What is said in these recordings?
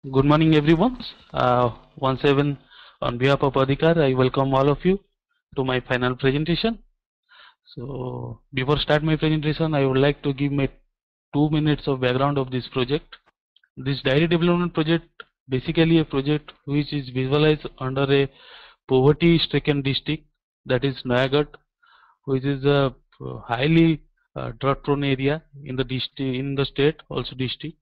Good morning, everyone. Once again, on behalf of Adhikar, I welcome all of you to my final presentation. So, before start my presentation, I would like to give my 2 minutes of background of this project. This diary development project, basically a project which is visualized under a poverty-stricken district, that is Nayagarh, which is a highly drought-prone area in the district, in the state, also district.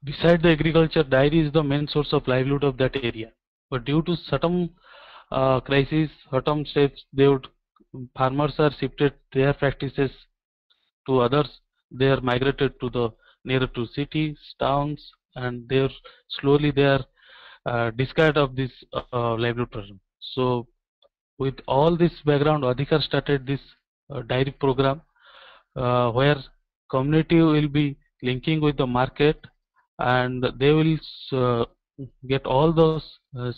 Beside the agriculture, dairy is the main source of livelihood of that area. But due to certain crises, certain steps, farmers are shifted their practices to others. They are migrated to the nearer to cities, towns, and they are discard of this livelihood program. So with all this background, Adhikar started this dairy program where community will be linking with the market, and they will uh, get all those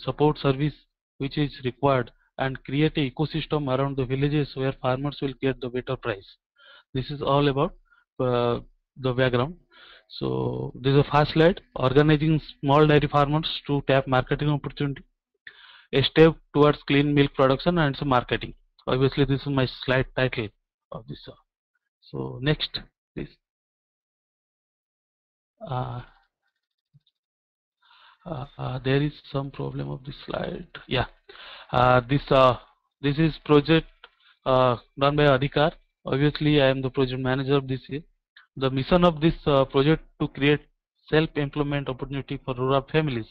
support service which is required, and create a ecosystem around the villages where farmers will get the better price. This is all about uh, the background. So this is a first slide: organizing small dairy farmers to tap marketing opportunity, a step towards clean milk production and some marketing. Obviously this is my slide title of this. So next, please. Uh, there is some problem of this slide. Yeah, this is project done by Adhikar. Obviously, I am the project manager of this year. The mission of this project to create self-employment opportunity for rural families,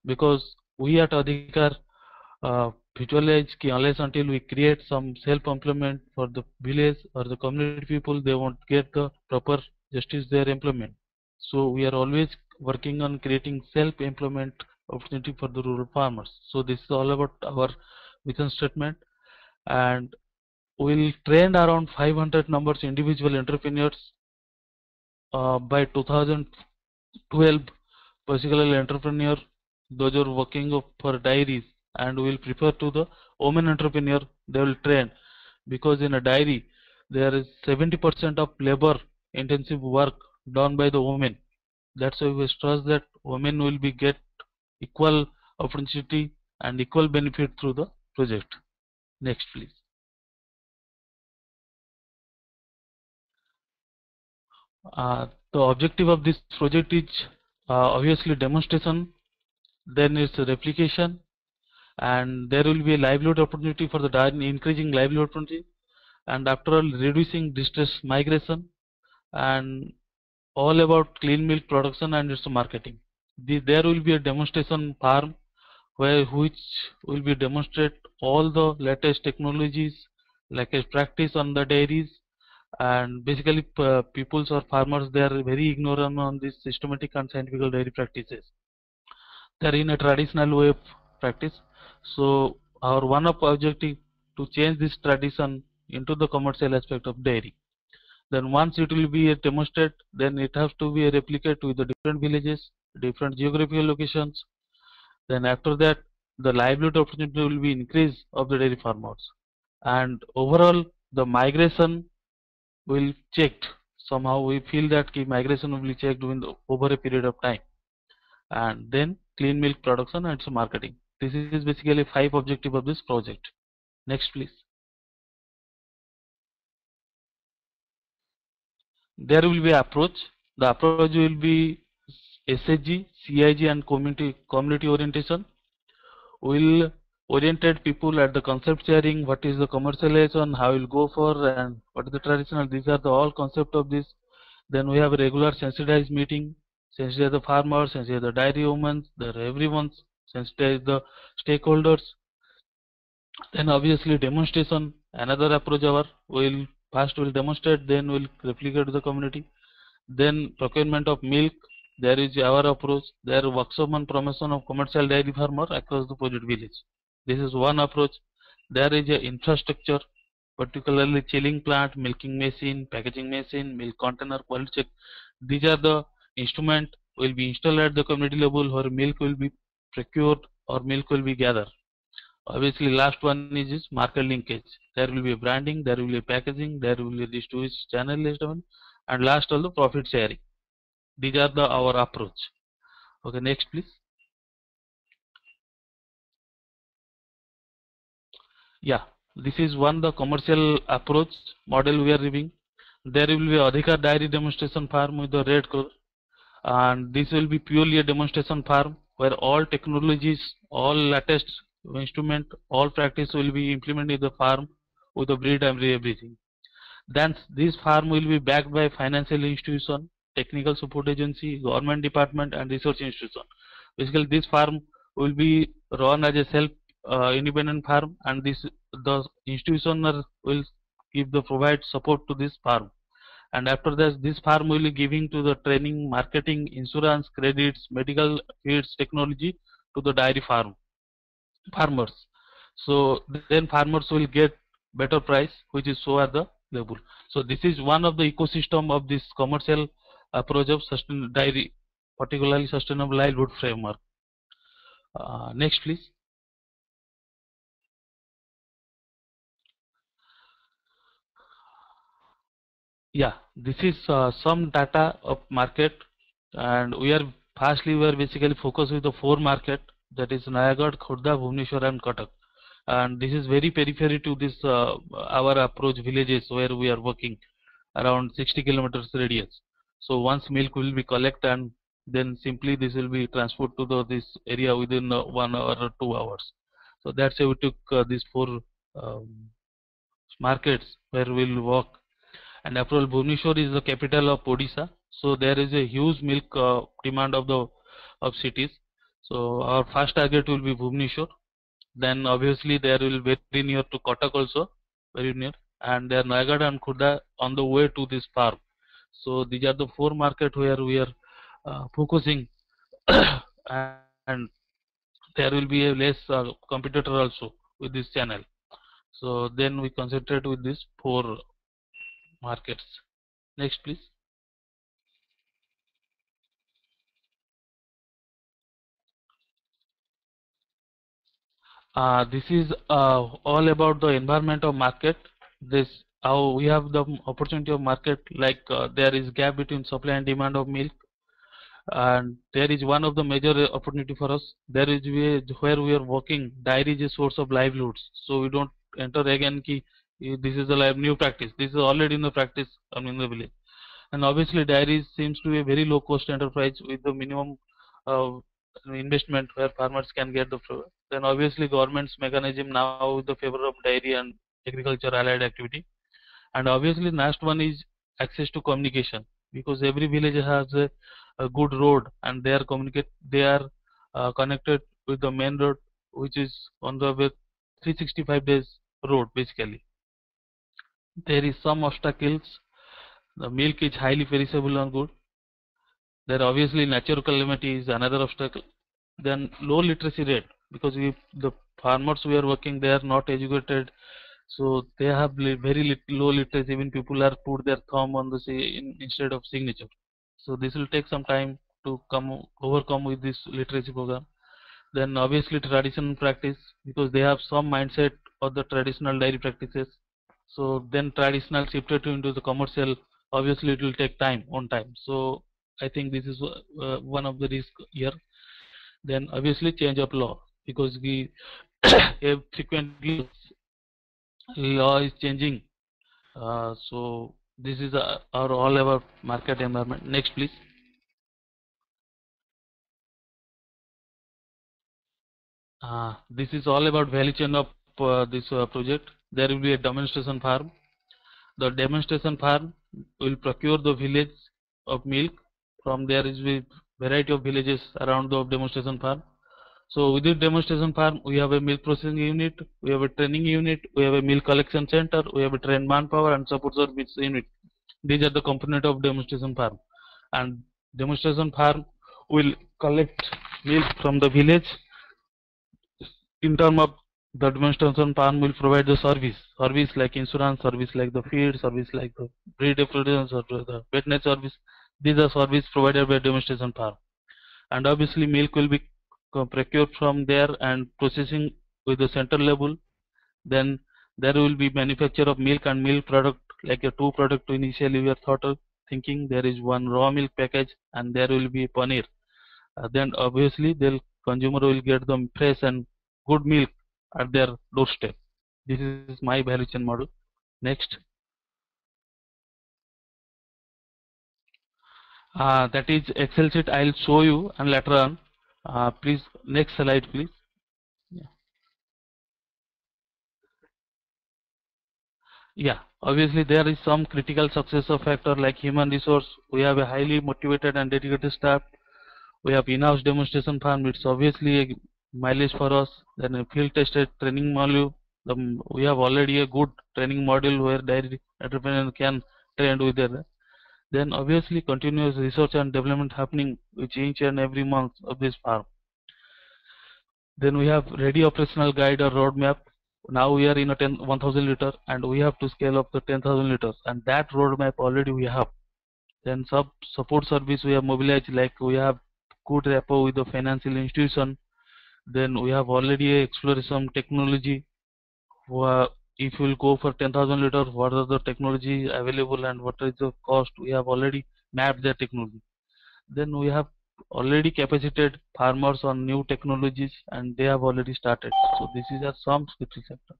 because we at Adhikar visualize ki unless until we create some self-employment for the village or the community people, they won't get the proper justice their employment. So we are always working on creating self-employment opportunity for the rural farmers. So this is all about our mission statement, and we'll train around 500 numbers individual entrepreneurs by 2012, particularly entrepreneur, those who are working for dairies, and will prefer to the women entrepreneur they will train, because in a dairy there is 70% of labor intensive work done by the women. That's why we stress that women will be get equal opportunity and equal benefit through the project. Next, please. The objective of this project is obviously demonstration, then it's replication, and there will be a livelihood opportunity for the dairy, increasing livelihood opportunity, and after all reducing distress migration, and all about clean milk production and its marketing. There will be a demonstration farm which will be demonstrate all the latest technologies like a practice on the dairies, and basically peoples or farmers, they are very ignorant on this systematic and scientific dairy practices. They are in a traditional way of practice. So our one of objective to change this tradition into the commercial aspect of dairy. Then once it will be a demonstrate, then it has to be a replicate with the different villages, different geographical locations. Then after that, the livelihood opportunity will be increase of the dairy farmers, and overall the migration will checked. Somehow we feel that migration will be checked over a period of time, and then clean milk production and some marketing. This is basically 5 objective of this project. Next, please. There will be approach. The approach will be SHG, CIG, and community orientation. Will oriented people at the concept sharing, what is the commercialization, how will go for, and what is the traditional. These are the all concept of this. Then we have a regular sensitized meeting, sensitize the farmers, sensitize the dairy women, the everyone's, sensitize the stakeholders. Then obviously demonstration, another approach our will first will demonstrate, then will replicate to the community. Then procurement of milk, there is our approach. There workshop and promotion of commercial dairy farmer across the project village. This is one approach. There is a infrastructure, particularly chilling plant, milking machine, packaging machine, milk container, quality check. These are the instrument will be installed at the community level where milk will be procured or milk will be gathered. Obviously, last one is market linkage. There will be a branding, there will be a packaging, there will be distribution channel list, and last also profit sharing. These are our approach. Okay, next please. Yeah, this is one the commercial approach model we are reviewing. There will be Adhikar dairy demonstration farm with the red color, and this will be purely a demonstration farm where all technologies, all latest instrument, all practice will be implemented in the farm with the breed and everything. Then this farm will be backed by financial institution, technical support agency, government department, and research institution. Basically, this farm will be run as a self independent farm, and this the institution will give the provide support to this farm. And after that, this farm will be giving to the training, marketing, insurance, credits, medical feeds, technology to the dairy farmers. So then farmers will get better price, which is so at the level. So this is one of the ecosystem of this commercial approach of sustainable dairy, particularly sustainable livelihood framework. Next please. Yeah, this is some data of market, and we are basically focused with the four market, that is Nayagarh, Khurda, Bhubaneswar, and Cuttack. And this is very periphery to this our approach villages where we are working around 60 kilometers radius. So once milk will be collected, and then simply this will be transported to this area within 1 hour or 2 hours. So that's why we took these four um, markets where we'll work. And after all, Bhubaneswar is the capital of Odisha, so there is a huge milk demand of the of cities. So our first target will be Bhubaneswar. Then obviously there will be very near to Cuttack also, very near, and there Nayagarh and Khurda on the way to this farm. So these are the four market where we are focusing, and there will be a less competitor also with this channel. So then we concentrate with these four markets. Next please. This is all about the environment of market. This how we have the opportunity of market, like there is gap between supply and demand of milk, and there is one of the major opportunity for us. There is where we are working. Dairy is a source of livelihoods, so we don't enter again ki this is a new practice. This is already in the practice in the village. And obviously dairy seems to be a very low cost enterprise with the minimum uh, investment where farmers can get the fruit. Then obviously government's mechanism now with the favor of dairy and agriculture allied activity. And obviously next one is access to communication, because every village has a good road, and they are connected with the main road, which is on the way 365 days road basically. There is some obstacles. The milk is highly perishable and good. There obviously natural calamity is another obstacle. Then low literacy rate, because if the farmers we are working, they are not educated, so they have very low literacy. Even people are put their thumb on the instead of signature. So this will take some time to overcome with this literacy program. Then obviously traditional practice, because they have some mindset of the traditional dairy practices. So then traditional shifted into the commercial. Obviously it will take time. So I think this is one of the risk here. Then obviously change of law, because we frequently law is changing. So this is our all about market environment. Next please. This is all about value chain of this project. There will be a demonstration farm. The demonstration farm will procure the village of milk. From there is a variety of villages around the demonstration farm. So within demonstration farm, we have a milk processing unit, we have a training unit, we have a milk collection center, we have a trained manpower and support service unit. These are the component of demonstration farm. And demonstration farm will collect milk from the village. In terms of the demonstration farm will provide the service like insurance, service like the feed, service like the breed reproduction, the veterinary service. These are service provided by demonstration farm. And obviously milk will be procured from there and processing with the central level. Then there will be manufacture of milk and milk product, like a two product initially we are thinking. There is one raw milk package, and there will be paneer. then obviously the consumer will get the fresh and good milk at their doorstep. This is my value chain model. Next, that is Excel sheet. I'll show you and later on. Please, next slide, please. Yeah. Yeah, obviously there is some critical success factor like human resource. We have a highly motivated and dedicated staff. We have in-house demonstration farm. It's obviously a mileage for us. Then a field tested training module. We have already a good training module where dairy entrepreneur can train with their. Then obviously continuous research and development happening with each and every month of this farm. Then we have ready operational guide or roadmap. Now we are in a 1000 liter and we have to scale up to 10,000 liters, and that roadmap already we have. Then support service we have mobilized, like we have good rapport with the financial institution. Then we have already explored some technology. If you will go for 10,000 liters, what are the technology available and what is the cost? We have already mapped the technology. Then we have already capacitated farmers on new technologies and they have already started. So this is some critical sector.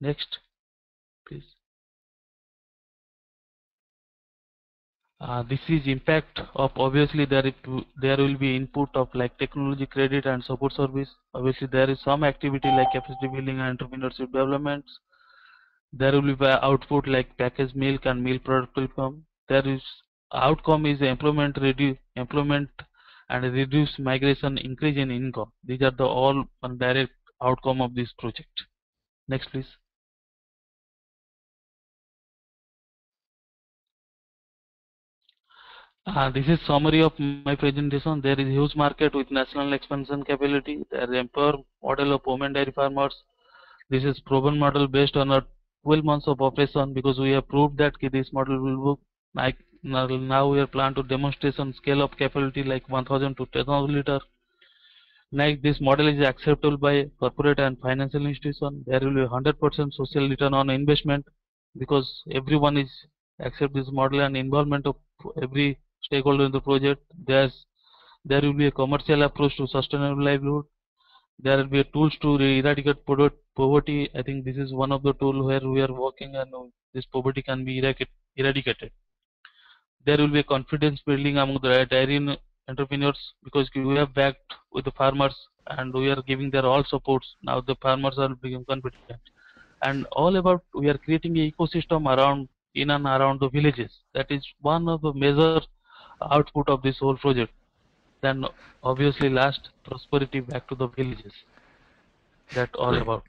Next, please. This is impact of obviously there will be input of like technology credit and support service. Obviously there is some activity like capacity building and entrepreneurship developments. There will be output like packaged milk and milk product will come. There is outcome is employment and reduce migration, increase in income. These are the all direct outcome of this project. Next, please. This is summary of my presentation. There is huge market with national expansion capability. There is empower model of women dairy farmers. This is proven model based on a 12 months of operation, because we have proved that this model will work. Like now we are plan to demonstration scale up capability like 1000 to 10,000 liter. Like this model is acceptable by corporate and financial institution. There will be 100% social return on investment, because everyone is accept this model and involvement of every stakeholder in the project. There will be a commercial approach to sustainable livelihood. There will be tools to eradicate poverty. I think this is one of the tools where we are working, and this poverty can be eradicated. There will be a confidence building among the dairy entrepreneurs, because we have backed with the farmers and we are giving their all supports. Now the farmers are becoming confident, and all about we are creating an ecosystem around in and around the villages. That is one of the major output of this whole project. Then obviously last, prosperity back to the villages. That all about.